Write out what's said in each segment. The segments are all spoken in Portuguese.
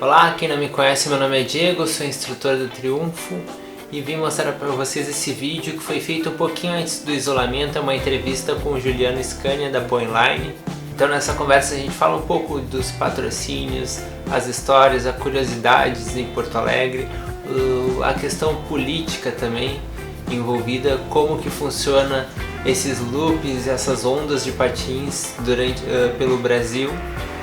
Olá, quem não me conhece, meu nome é Diego, sou instrutor do Triunfo e vim mostrar para vocês esse vídeo que foi feito um pouquinho antes do isolamento, é uma entrevista com o Juliano Scania da Poinline. Então nessa conversa a gente fala um pouco dos patrocínios, as histórias, as curiosidades em Porto Alegre, a questão política também envolvida, como que funciona esses loops, essas ondas de patins pelo Brasil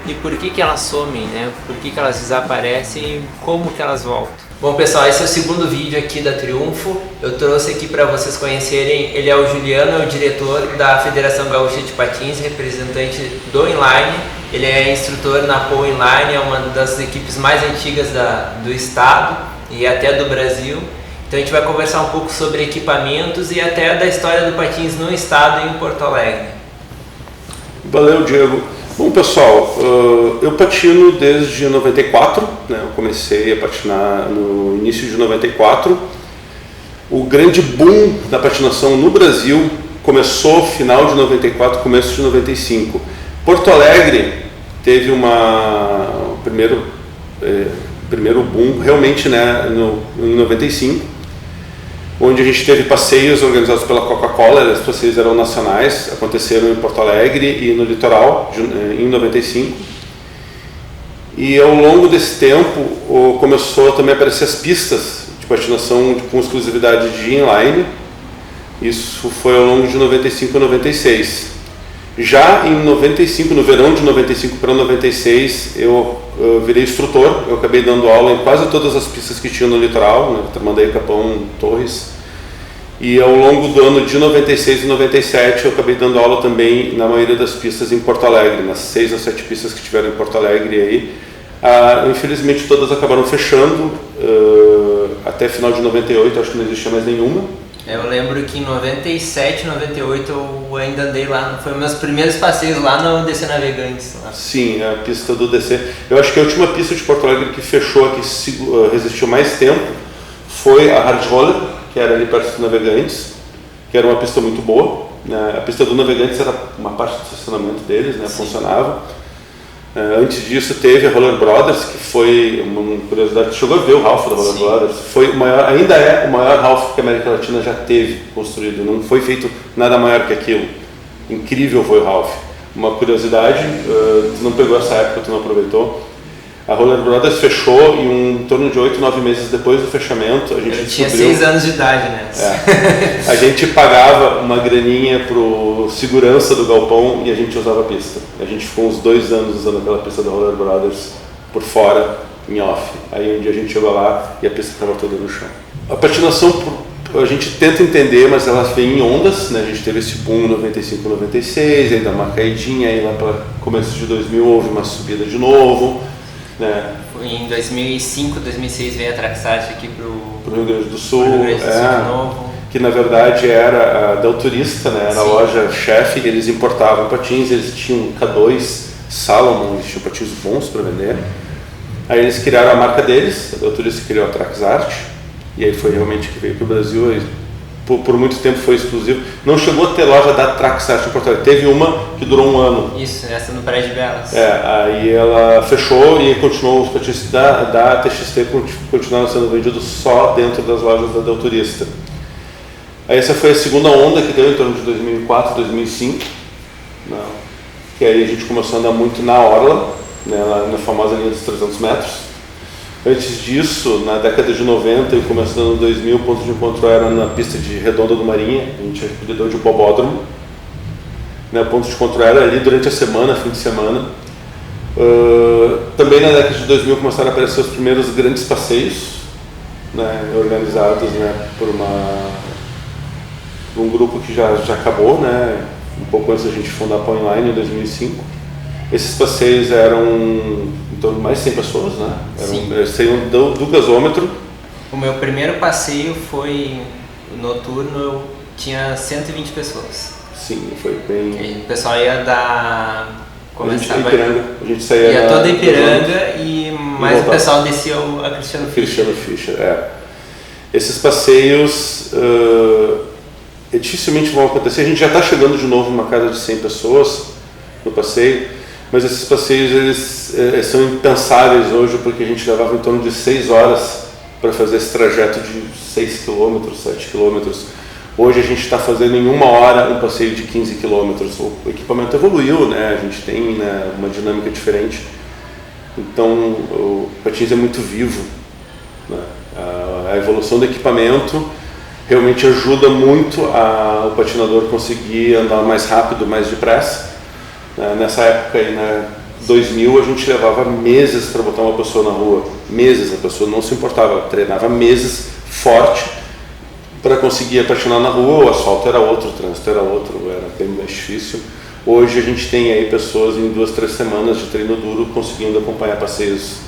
e por que elas somem, né? Por que elas desaparecem e como que elas voltam. Bom pessoal, esse é o segundo vídeo aqui da Triunfo. Eu trouxe aqui para vocês conhecerem, ele é o Juliano, é o diretor da Federação Gaúcha de Patins, representante do inline. Ele é instrutor na Poinline, é uma das equipes mais antigas do estado e até do Brasil. Então a gente vai conversar um pouco sobre equipamentos e até da história do patins no estado e em Porto Alegre. Valeu, Diego. Bom pessoal, eu patino desde 94, né? Eu comecei a patinar no início de 94. O grande boom da patinação no Brasil começou final de 94, começo de 95. Porto Alegre teve o primeiro boom realmente, né, em 95, onde a gente teve passeios organizados pela Coca-Cola. Os passeios eram nacionais, aconteceram em Porto Alegre e no litoral em 95. E ao longo desse tempo começou também a aparecer as pistas de patinação com exclusividade de inline. Isso foi ao longo de 95 e 96. Já em 95, no verão de 95 para 96, eu virei instrutor. Eu acabei dando aula em quase todas as pistas que tinham no litoral, né? Tramandaí, Capão, Torres. E ao longo do ano de 96 e 97 eu acabei dando aula também na maioria das pistas em Porto Alegre, nas 6 ou 7 pistas que tiveram em Porto Alegre aí. Infelizmente todas acabaram fechando até final de 98, acho que não existia mais nenhuma. Eu lembro que em 97, 98 eu ainda andei lá, foi meus primeiros passeios lá no DC Navegantes. Lá. Sim, a pista do DC. Eu acho que a última pista de Porto Alegre que fechou, que resistiu mais tempo, foi a Hard Roller, que era ali perto do Navegantes, que era uma pista muito boa. A pista do Navegantes era uma parte do estacionamento deles, né, funcionava. Antes disso teve a Roller Brothers, que foi uma curiosidade, chegou a ver o Ralph da Roller Sim. Brothers, foi o maior, ainda é o maior Ralph que a América Latina já teve construído, não foi feito nada maior que aquilo. Incrível foi o Ralph. Uma curiosidade, tu não pegou essa época, tu não aproveitou. A Roller Brothers fechou e em torno de 8, 9 meses depois do fechamento a gente Eu tinha 6 anos de idade, né? A gente pagava uma graninha pro segurança do galpão e a gente usava a pista. A gente ficou uns 2 anos usando aquela pista da Roller Brothers por fora, em off. Aí um dia a gente chegou lá e a pista estava toda no chão. A patinação a gente tenta entender, mas ela vem em ondas, né? A gente teve esse boom em 95, 96, aí dá uma caidinha, aí lá para começo de 2000 houve uma subida de novo. Né? Em 2005, 2006 veio a Traxart aqui pro Rio Grande do Sul, de novo. Que na verdade era a Delturista, né? Era a loja chefe, eles importavam patins, eles tinham K2, Salomon, eles tinham patins bons para vender. Aí eles criaram a marca deles, a Delturista criou a Traxart, e aí foi realmente que veio para o Brasil. Por muito tempo foi exclusivo. Não chegou a ter loja da Traxart em Porto Alegre. Teve uma que durou 1 ano. Isso, essa no Praia de Belas. Aí ela fechou e continuou os patins da TXT continuaram sendo vendidos só dentro das lojas da Delturista. Aí essa foi a segunda onda que deu em torno de 2004, 2005. Que aí a gente começou a andar muito na orla, né, lá na famosa linha dos 300 metros. Antes disso, na década de 90 e começo do ano 2000, o ponto de encontro era na pista de Redonda do Marinha, a gente apelidou de Bobódromo. O ponto de encontro era ali durante a semana, fim de semana. Também na década de 2000 começaram a aparecer os primeiros grandes passeios, né, organizados, né, por um grupo que já acabou, né, um pouco antes da gente fundar a Poinline, em 2005. Esses passeios eram em torno de mais de 100 pessoas, né? Saíam do gasômetro. O meu primeiro passeio foi noturno, eu tinha 120 pessoas. Sim, foi bem... E o pessoal ia dar... A gente saía ia toda Ipiranga mas o pessoal descia a Cristiano Fischer. Esses passeios dificilmente vão acontecer. A gente já está chegando de novo numa casa de 100 pessoas no passeio. mas esses passeios eles são impensáveis hoje, porque a gente levava em torno de 6 horas para fazer esse trajeto de 6 km, 7 km. Hoje a gente está fazendo em 1 hora um passeio de 15 km. O equipamento evoluiu, né? A gente tem, né, uma dinâmica diferente. Então o patins é muito vivo, né? A evolução do equipamento realmente ajuda muito o patinador conseguir andar mais rápido, mais depressa. Nessa época aí, 2000, a gente levava meses para botar uma pessoa na rua. Meses, a pessoa não se importava, treinava meses forte para conseguir patinar na rua. O asfalto era outro, o trânsito era outro, era bem mais difícil. Hoje a gente tem aí pessoas em 2, 3 semanas de treino duro conseguindo acompanhar passeios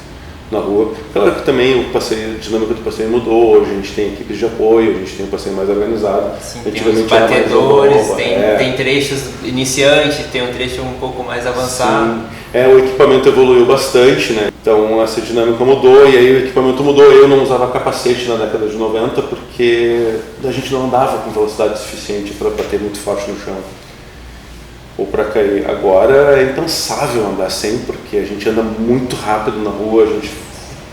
na rua. Claro que também a dinâmica do passeio mudou. Hoje a gente tem equipes de apoio, a gente tem um passeio mais organizado. Sim, tem os batedores, tem trechos iniciantes, tem um trecho um pouco mais avançado. Sim. O equipamento evoluiu bastante, né? Então essa dinâmica mudou, e aí o equipamento mudou. Eu não usava capacete na década de 90 porque a gente não andava com velocidade suficiente para bater muito forte no chão ou para cair. Agora é impensável andar sem, porque a gente anda muito rápido na rua, a gente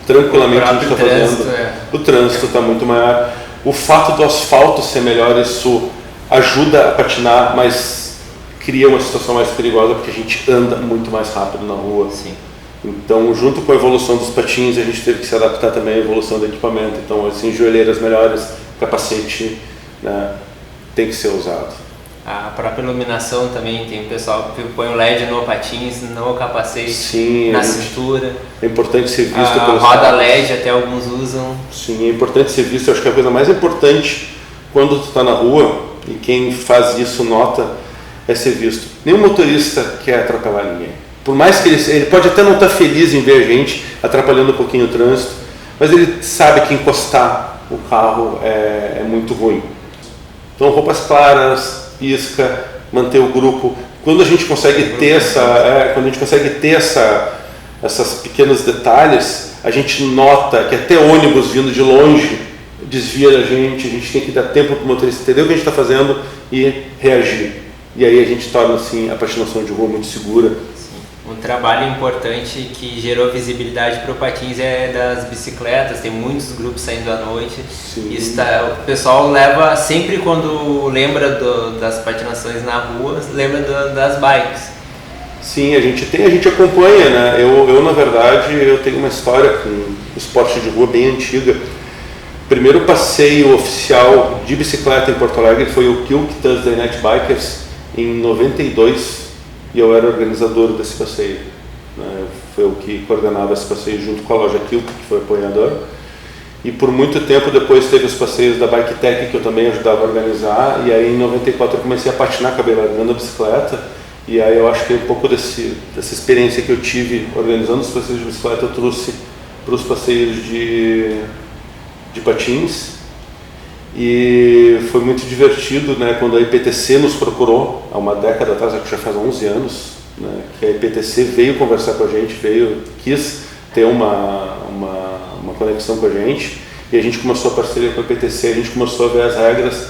tranquilamente a gente está fazendo. O trânsito está muito maior. O fato do asfalto ser melhor, isso ajuda a patinar, mas cria uma situação mais perigosa, porque a gente anda muito mais rápido na rua. Sim. Então, junto com a evolução dos patins, a gente teve que se adaptar também à evolução do equipamento. Então, assim, joelheiras melhores, capacete, né, tem que ser usado. A própria iluminação também, tem o pessoal que põe o LED no patins, no capacete, sim, na cintura. É importante ser visto pelos roda LED até alguns usam. Sim, é importante ser visto. Eu acho que a coisa mais importante quando tu está na rua, e quem faz isso nota, é ser visto. Nenhum motorista quer atrapalhar ninguém. Por mais que ele pode até não estar feliz em ver a gente atrapalhando um pouquinho o trânsito, mas ele sabe que encostar o carro é muito ruim. Então, roupas claras, pisca, manter o grupo. Quando a gente consegue ter essas pequenos detalhes, a gente nota que até ônibus vindo de longe desvia da gente. A gente tem que dar tempo para o motorista entender o que a gente está fazendo e reagir. E aí a gente torna assim a patinação de rua muito segura. Um trabalho importante que gerou visibilidade para o patins é das bicicletas, tem muitos grupos saindo à noite. Isso o pessoal leva, sempre quando lembra das patinações na rua, lembra das bikes. Sim, a gente acompanha, né? Eu na verdade, eu tenho uma história com esporte de rua bem antiga. O primeiro passeio oficial de bicicleta em Porto Alegre foi o Kilk Thursday Night Bikers em 92. E eu era organizador desse passeio, né? Foi eu que coordenava esse passeio junto com a loja Kilk, que foi apoiadora. E por muito tempo depois teve os passeios da Bike Tech, que eu também ajudava a organizar. E aí em 94 eu comecei a patinar, acabei largando a bicicleta. E aí eu acho que um pouco dessa experiência que eu tive organizando os passeios de bicicleta eu trouxe para os passeios de patins. E foi muito divertido, né, quando a IPTC nos procurou, há uma década atrás, acho que já faz 11 anos, né, que a IPTC veio conversar com a gente, quis ter uma conexão com a gente, e a gente começou a parceria com a IPTC, a gente começou a ver as regras,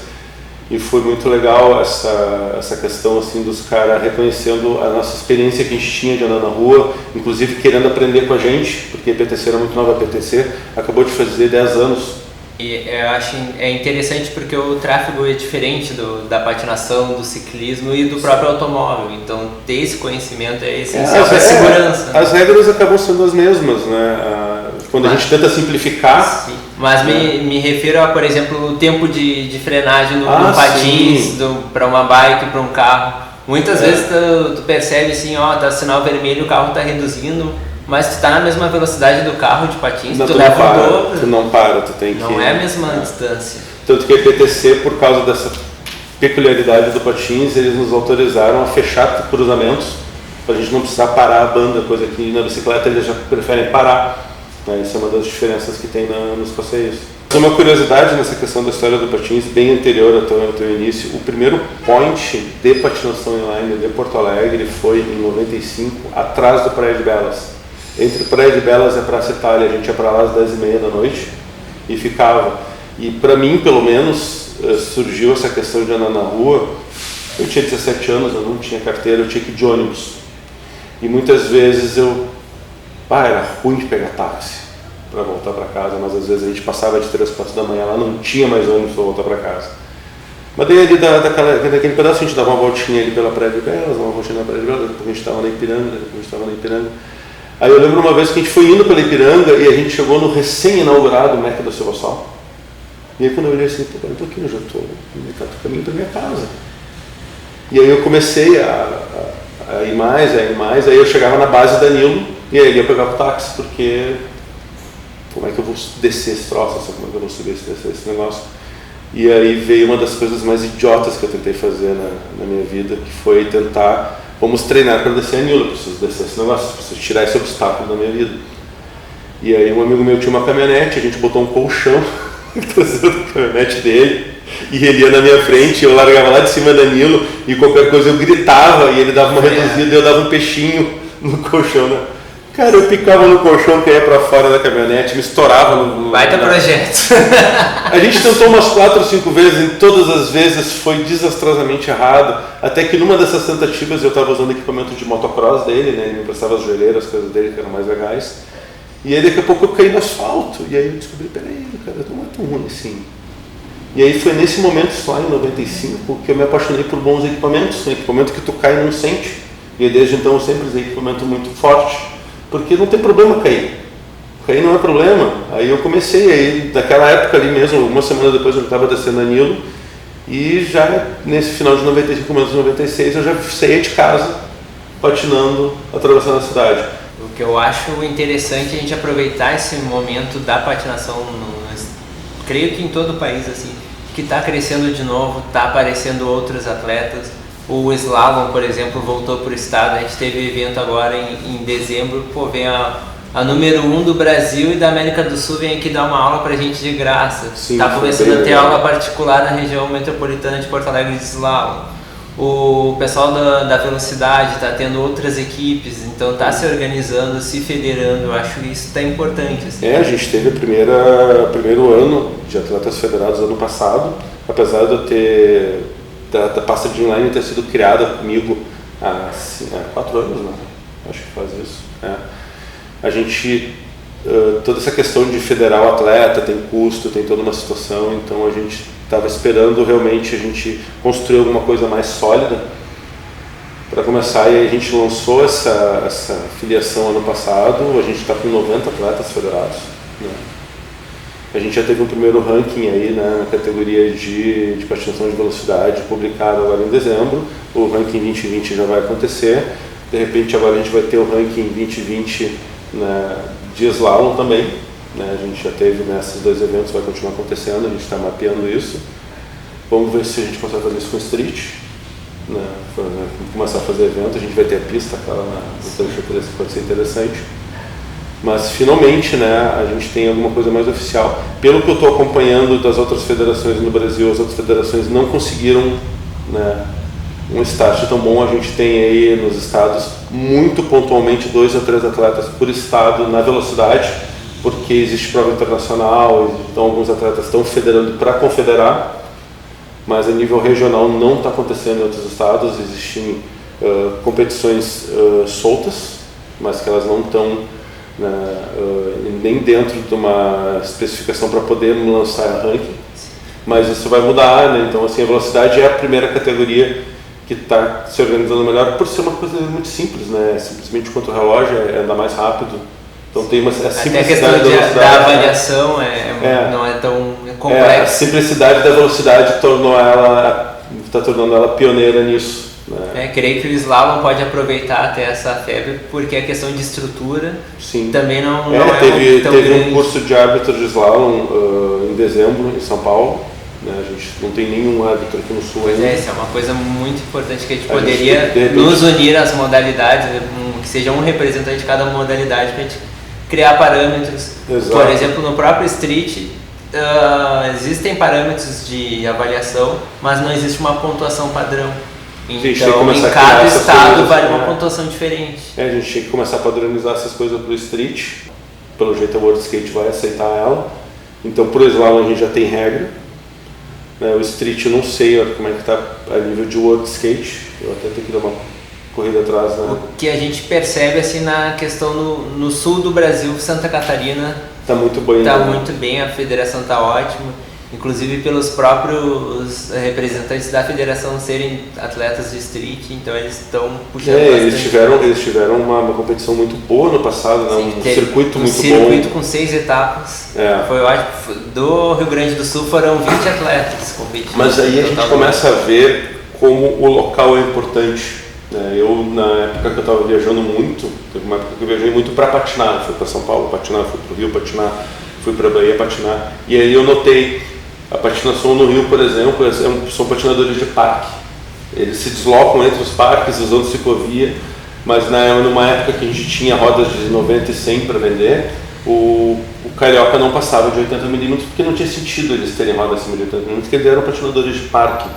e foi muito legal essa questão assim, dos caras reconhecendo a nossa experiência que a gente tinha de andar na rua, inclusive querendo aprender com a gente, porque a IPTC era muito nova, a IPTC acabou de fazer 10 anos. E eu acho interessante porque o tráfego é diferente da patinação, do ciclismo e do próprio automóvel. Então, ter esse conhecimento é essencial para a segurança. As regras acabam sendo as mesmas, né? Quando a gente tenta simplificar... Sim. Mas me refiro a, por exemplo, o tempo de frenagem do patins, para uma bike, para um carro. Muitas vezes tu percebe assim, tá sinal vermelho, o carro está reduzindo... Mas tu está na mesma velocidade do carro de patins, tu leva o dobro. Tu não para, tu tem que... Não é a mesma distância. Tanto que a IPTC, por causa dessa peculiaridade do patins, eles nos autorizaram a fechar cruzamentos, para a gente não precisar parar a banda, coisa que na bicicleta eles já preferem parar. Né? Isso é uma das diferenças que tem nos passeios. Uma curiosidade nessa questão da história do patins, bem anterior ao teu início, o primeiro point de patinação inline de Porto Alegre foi em 95, atrás do Praia de Belas. Entre Praia de Belas e a Praça Itália, a gente ia para lá às 10h30 da noite e ficava. E para mim, pelo menos, surgiu essa questão de andar na rua. Eu tinha 17 anos, eu não tinha carteira, eu tinha que ir de ônibus. E muitas vezes era ruim de pegar táxi para voltar para casa, mas às vezes a gente passava de 3, 4 da manhã lá, não tinha mais ônibus para voltar para casa. Mas daí ali daquele pedaço a gente dava uma voltinha ali pela Praia de Belas, uma voltinha na Praia de Belas, depois a gente estava na Ipiranga, Aí eu lembro uma vez que a gente foi indo pela Ipiranga e a gente chegou no recém-inaugurado Meca da Silva Sal. E aí quando eu olhei assim, eu estou aqui, eu já estou no caminho para minha casa. E aí eu comecei a ir mais, aí eu chegava na base da Nilo e aí eu pegava o táxi, porque como é que eu vou descer esse troço, como é que eu vou subir esse negócio? E aí veio uma das coisas mais idiotas que eu tentei fazer na minha vida, que foi tentar, vamos treinar para descer a Nilo, preciso descer esse negócio, preciso tirar esse obstáculo da minha vida. E aí um amigo meu tinha uma caminhonete, a gente botou um colchão traseiro da caminhonete dele, e ele ia na minha frente, eu largava lá de cima da Nilo, e qualquer coisa eu gritava, e ele dava uma reduzida, e eu dava um peixinho no colchão, né? Cara, eu picava no colchão que ia pra fora da caminhonete, me estourava no... Baita projeto. A gente tentou umas 4 ou 5 vezes, e todas as vezes foi desastrosamente errado, até que numa dessas tentativas eu estava usando equipamento de motocross dele, né? Ele me emprestava as joelheiras, as coisas dele que eram mais legais, e aí daqui a pouco eu caí no asfalto, e aí eu descobri, peraí, cara, não é tão ruim assim. E aí foi nesse momento, lá em 95, que eu me apaixonei por bons equipamentos, um equipamento que tu cai e não sente, e desde então eu sempre usei equipamento muito forte, porque não tem problema cair não é problema. Aí eu comecei, aí naquela época ali mesmo, uma semana depois eu estava descendo a Nilo, e já nesse final de 95, começo de 96, eu já saía de casa patinando, atravessando a cidade. O que eu acho interessante é a gente aproveitar esse momento da patinação, creio que em todo o país, assim, que está crescendo de novo, está aparecendo outros atletas. O slalom, por exemplo, voltou para o estado, a gente teve evento agora em dezembro, vem a número 1 do Brasil e da América do Sul vem aqui dar uma aula pra gente de graça. Está começando a ter aula particular na região metropolitana de Porto Alegre de slalom. O pessoal da velocidade está tendo outras equipes, então está se organizando, se federando, eu acho isso tá importante. Assim. A gente teve o primeiro ano de atletas federados ano passado, apesar de eu ter da pasta de inline ter sido criada comigo há 4 anos, né? Acho que faz isso. A gente, toda essa questão de federar o atleta tem custo, tem toda uma situação, então a gente estava esperando realmente a gente construir alguma coisa mais sólida para começar, e a gente lançou essa filiação ano passado. A gente está com 90 atletas federados, né? A gente já teve um primeiro ranking aí, né, na categoria de patinação de velocidade, publicado agora em dezembro. O ranking 2020 já vai acontecer. De repente agora a gente vai ter o ranking 2020, né, de slalom também, né? A gente já teve nesses 2 eventos, vai continuar acontecendo, a gente está mapeando isso. Vamos ver se a gente consegue fazer isso com street, né? Começar a fazer evento, a gente vai ter a pista, cara, no trecho que pode ser interessante. Mas finalmente, né, a gente tem alguma coisa mais oficial. Pelo que eu estou acompanhando das outras federações no Brasil, as outras federações não conseguiram, né, um start tão bom. A gente tem aí nos estados, muito pontualmente, 2 ou 3 atletas por estado na velocidade, porque existe prova internacional, então alguns atletas estão federando para confederar, mas a nível regional não está acontecendo em outros estados. Existem competições soltas, mas que elas não estão nem dentro de uma especificação para poder lançar ranking, mas isso vai mudar, né? Então assim, a velocidade é a primeira categoria que está se organizando melhor, por ser uma coisa muito simples, né? Simplesmente contra o relógio, é andar mais rápido, então tem uma até a questão da avaliação não é tão complexa. A simplicidade da velocidade está tornando ela pioneira nisso. Creio que o slalom pode aproveitar até essa febre, porque a questão de estrutura também não teve tão grande. Um curso de árbitro de slalom em dezembro em São Paulo, né? A gente não tem nenhum árbitro aqui no Sul ainda. Isso é uma coisa muito importante, que a gente poderia nos unir às modalidades, que seja um representante de cada modalidade para a gente criar parâmetros. Exato. Por exemplo, no próprio street existem parâmetros de avaliação, mas não existe uma pontuação padrão. Então, em cada estado vale uma pontuação diferente. A gente tinha que começar a padronizar essas coisas para o street. Pelo jeito, a World Skate vai aceitar ela. Então, por slalom, a gente já tem regra. O street, eu não sei como é que está a nível de World Skate. Eu até tenho que dar uma corrido atrás, né? O que a gente percebe assim na questão no sul do Brasil, Santa Catarina tá muito bem, tá né? muito bem, a federação tá ótima, inclusive pelos próprios representantes da federação serem atletas de street, então eles estão puxando bastante. Eles tiveram uma competição muito boa no passado, né? Sim, um circuito muito bom. Um circuito com 6 etapas, foi ótimo. Do Rio Grande do Sul foram 20 atletas competindo. Mas aí a gente começa a ver como o local é importante. Eu, na época que eu estava viajando muito, teve uma época que eu viajei muito para patinar, fui para São Paulo patinar, fui para o Rio patinar, fui para a Bahia patinar, e aí eu notei a patinação no Rio, por exemplo, são patinadores de parque, eles se deslocam entre os parques usando ciclovia, mas numa época que a gente tinha rodas de 90 e 100 para vender, o Carioca não passava de 80 milímetros porque não tinha sentido eles terem rodas acima de 80 milímetros, porque eles eram patinadores de parque.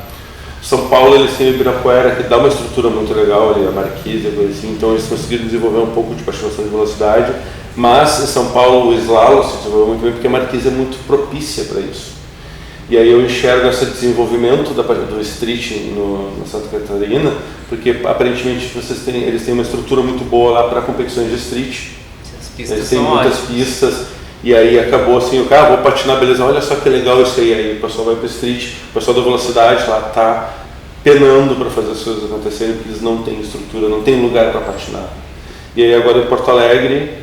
São Paulo, eles têm o Ibirapuera, que dá uma estrutura muito legal ali, a Marquise, assim, então eles conseguiram desenvolver um pouco de patinação de velocidade, mas em São Paulo o slalom se desenvolveu muito bem porque a Marquise é muito propícia para isso. E aí eu enxergo esse desenvolvimento do street na Santa Catarina, porque aparentemente eles têm uma estrutura muito boa lá para competições de street, eles têm muitas pistas. E aí acabou assim, vou patinar, beleza, olha só que legal isso aí o pessoal vai para o street, o pessoal da velocidade lá está penando para fazer as coisas acontecerem, porque eles não têm estrutura, não têm lugar para patinar. E aí agora em Porto Alegre,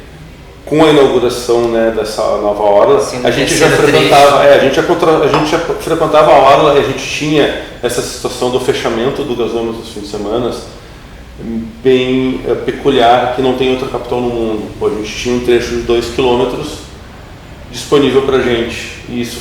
com a inauguração, né, dessa nova orla, a gente já frequentava, a gente já frequentava a orla e a gente tinha essa situação do fechamento do gasômetro nos fins de semana, bem peculiar, que não tem outra capital no mundo. A gente tinha um trecho de 2 quilômetros disponível para a gente, e isso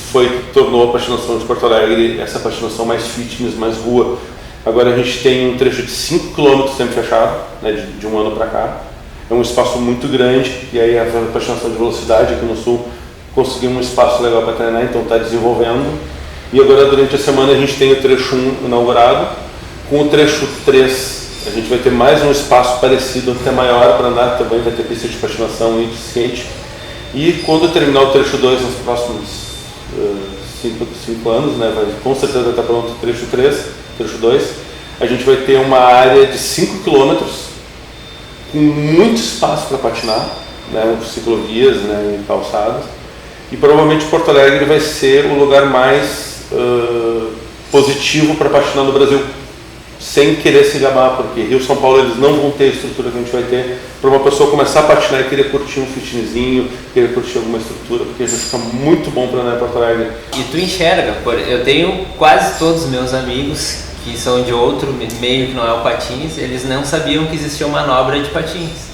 tornou a patinação de Porto Alegre essa patinação mais fitness, mais rua. Agora a gente tem um trecho de 5 km sempre fechado, né, de um ano para cá, é um espaço muito grande, e aí a patinação de velocidade aqui no sul conseguiu um espaço legal para treinar, então está desenvolvendo, e agora durante a semana a gente tem o trecho 1 inaugurado, com o trecho 3 a gente vai ter mais um espaço parecido, até maior para andar, também vai ter pista de patinação e de skate. E quando terminar o trecho 2 nos próximos 5 anos, né, com certeza vai estar pronto o trecho 3, trecho 2, a gente vai ter uma área de 5 km com muito espaço para patinar, né, ciclovias, né, e calçadas, e provavelmente Porto Alegre vai ser o lugar mais positivo para patinar no Brasil, sem querer se gabar, porque Rio e São Paulo eles não vão ter a estrutura que a gente vai ter para uma pessoa começar a patinar e querer curtir um fitnessinho, querer curtir alguma estrutura, porque já fica muito bom para andar em Porto Alegre. E tu enxerga, eu tenho quase todos os meus amigos que são de outro meio que não é o patins, eles não sabiam que existia manobra de patins.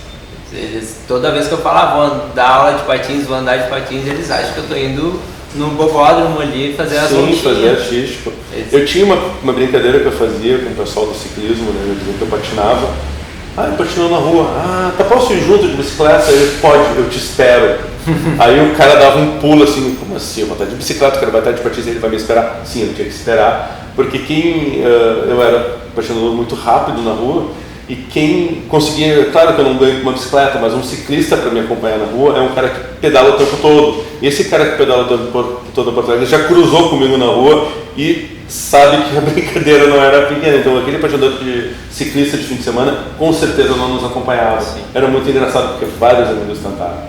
Toda vez que eu falo, vou dar aula de patins, vou andar de patins, eles acham que eu estou indo no bobódromo ali fazer as voltinhas. Sim, fazer artístico. Eu tinha uma brincadeira que eu fazia com o pessoal do ciclismo, né? Eu dizia que eu patinava. Eu patinando na rua. Tá, posso ir junto de bicicleta? Ele, pode, eu te espero. Aí o cara dava um pulo assim, como assim? Eu vou estar de bicicleta, o cara vai estar de patins, ele vai me esperar? Sim, eu tinha que esperar, porque eu era patinador muito rápido na rua, e quem conseguia, claro que eu não ganho com uma bicicleta, mas um ciclista para me acompanhar na rua é um cara que pedala o tempo todo. E esse cara que pedala o tempo todo Porto Alegre já cruzou comigo na rua e sabe que a brincadeira não era pequena. Então aquele patinador de ciclista de fim de semana com certeza não nos acompanhava. Sim. Era muito engraçado porque vários amigos cantaram.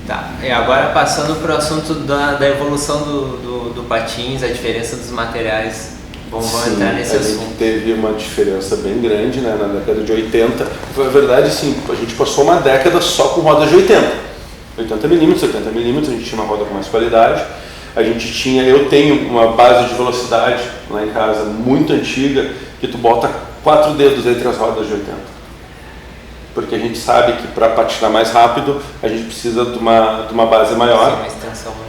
Tá, e agora passando para o assunto da evolução do patins, a diferença dos materiais. Vamos entrar nesse assunto. A gente teve uma diferença bem grande, né, na década de 80. Na verdade, sim, a gente passou uma década só com rodas de 80 milímetros, 70 milímetros, a gente tinha uma roda com mais qualidade. Eu tenho uma base de velocidade lá em casa muito antiga, que tu bota 4 dedos entre as rodas de 80. Porque a gente sabe que para patinar mais rápido, a gente precisa de uma base maior. Sim, uma extensão maior.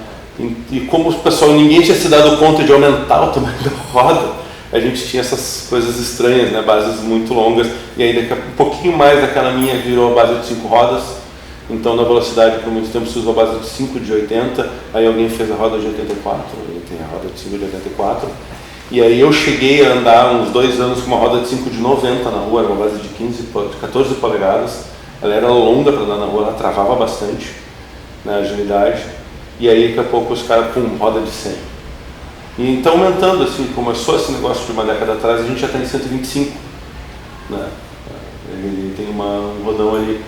E como o pessoal, ninguém tinha se dado conta de aumentar o tamanho da roda, a gente tinha essas coisas estranhas, né? Bases muito longas, e aí um pouquinho mais daquela minha virou a base de 5 rodas, então na velocidade por muito tempo se usou a base de 5 de 80, aí alguém fez a roda de 84, eu tenho a roda de 5 de 84, e aí eu cheguei a andar uns 2 anos com uma roda de 5 de 90 na rua, era uma base de 14 polegadas, ela era longa para andar na rua, ela travava bastante na agilidade. E aí daqui a pouco os caras com roda de 100. E então aumentando, assim, começou esse negócio de uma década atrás, a gente já está em 125. Né? tem um rodão ali.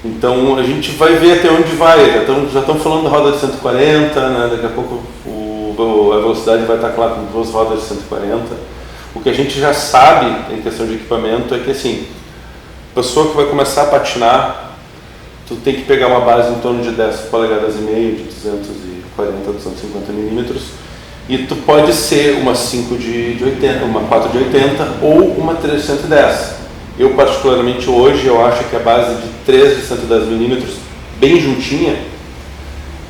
Então a gente vai ver até onde vai, já estão falando da roda de 140, né? Daqui a pouco a velocidade vai estar lá com 2 rodas de 140. O que a gente já sabe em questão de equipamento é que assim, a pessoa que vai começar a patinar, tu tem que pegar uma base em torno de 10 polegadas e meio, de 240, 250 milímetros, e tu pode ser uma 5 de 80, uma 4 de 80 ou uma 3 de 110. Eu particularmente hoje, eu acho que a base de 3 de 110 milímetros, bem juntinha,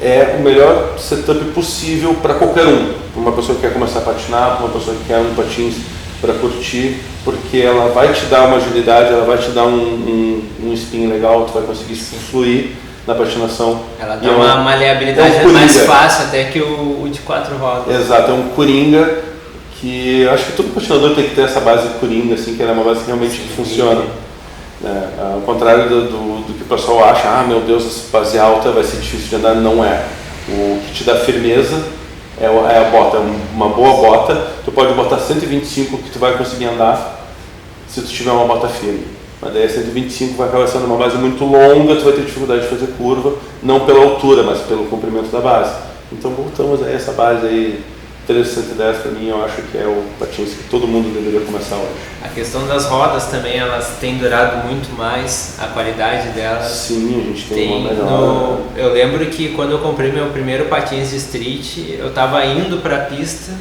é o melhor setup possível para qualquer um. Para uma pessoa que quer começar a patinar, para uma pessoa que quer um patins para curtir, porque ela vai te dar uma agilidade, ela vai te dar um spin legal, tu vai conseguir fluir na patinação. Ela dá uma maleabilidade mais fácil até que o de 4 rodas. Exato, é um coringa que eu acho que todo patinador tem que ter essa base coringa, assim, que ela é uma base que realmente funciona. Ao contrário do que o pessoal acha, meu Deus, essa base alta vai ser difícil de andar, não é. O que te dá firmeza é a bota, uma boa bota. Tu pode botar 125 que tu vai conseguir andar se tu tiver uma bota firme. Mas daí a 125 vai acabar sendo uma base muito longa, tu vai ter dificuldade de fazer curva, não pela altura, mas pelo comprimento da base. Então voltamos a essa base aí, 310 para mim, eu acho que é o patins que todo mundo deveria começar hoje. A questão das rodas também, elas têm durado muito mais, a qualidade delas. Sim, a gente tem uma melhor. Eu lembro que quando eu comprei meu primeiro patins de street, eu estava indo para a pista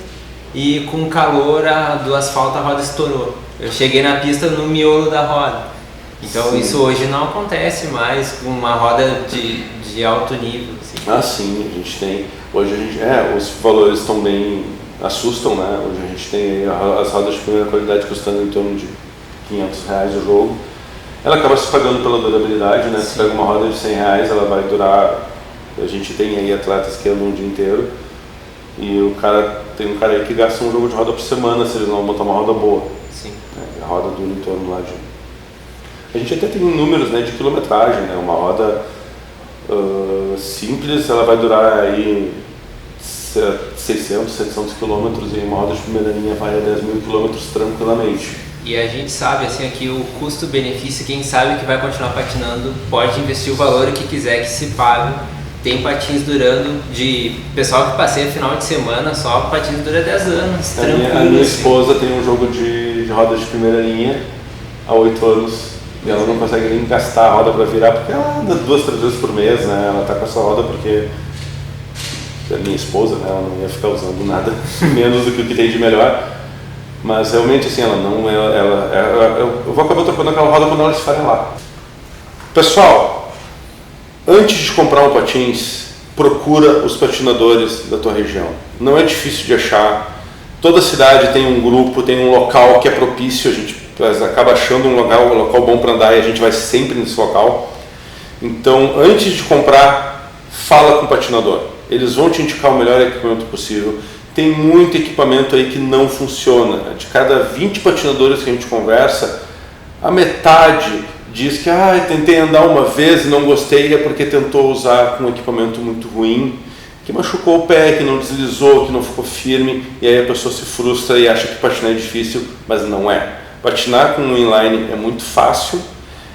e com calor do asfalto a roda estourou. Eu cheguei na pista no miolo da roda. Então sim, isso hoje não acontece mais com uma roda de alto nível. Assim. Sim, a gente tem. Hoje os valores estão bem, assustam, né? Hoje a gente tem as rodas de primeira qualidade custando em torno de R$500 o jogo. Ela acaba se pagando pela durabilidade, né? Se pega uma roda de R$100, ela vai durar. A gente tem aí atletas que andam o dia inteiro e tem um cara aí que gasta um jogo de roda por semana se eles não botar uma roda boa. Sim. A roda dura em torno lá de. A gente até tem números, né, de quilometragem, né? Uma roda simples, ela vai durar aí 600, 700 quilômetros e uma roda de primeira linha vai a 10 mil quilômetros tranquilamente. E a gente sabe assim aqui o custo-benefício, quem sabe que vai continuar patinando pode investir o valor que quiser que se pague. Tem patins durando, de pessoal que passeia final de semana, só patins dura 10 anos, tranquilo. A minha esposa tem um jogo de roda de primeira linha há 8 anos. E ela não consegue nem gastar a roda para virar, porque ela anda 2, 3 vezes por mês, né? Ela tá com essa roda porque é minha esposa, né? Ela não ia ficar usando nada menos do que o que tem de melhor. Mas realmente assim, ela não eu vou acabar trocando aquela roda quando ela esfarelar. Pessoal, antes de comprar um patins, procura os patinadores da tua região. Não é difícil de achar. Toda cidade tem um grupo, tem um local que é propício, a gente acaba achando um local bom para andar e a gente vai sempre nesse local. Então, antes de comprar, fala com o patinador. Eles vão te indicar o melhor equipamento possível. Tem muito equipamento aí que não funciona. De cada 20 patinadores que a gente conversa, a metade diz que tentei andar uma vez e não gostei, é porque tentou usar um equipamento muito ruim, que machucou o pé, que não deslizou, que não ficou firme, e aí a pessoa se frustra e acha que patinar é difícil, mas não é. Patinar com um inline é muito fácil,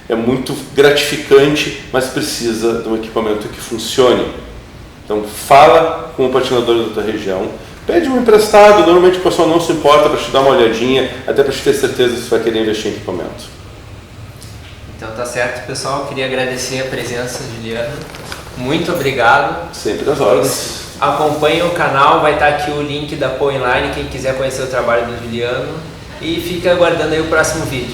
é muito gratificante, mas precisa de um equipamento que funcione. Então fala com o patinador da tua região, pede um emprestado, normalmente o pessoal não se importa para te dar uma olhadinha, até para te ter certeza se vai querer investir em equipamento. Então tá certo, pessoal, queria agradecer a presença, Juliano, muito obrigado. Sempre às ordens. Acompanhe o canal, vai estar aqui o link da Poinline, quem quiser conhecer o trabalho do Juliano. E fica aguardando aí o próximo vídeo.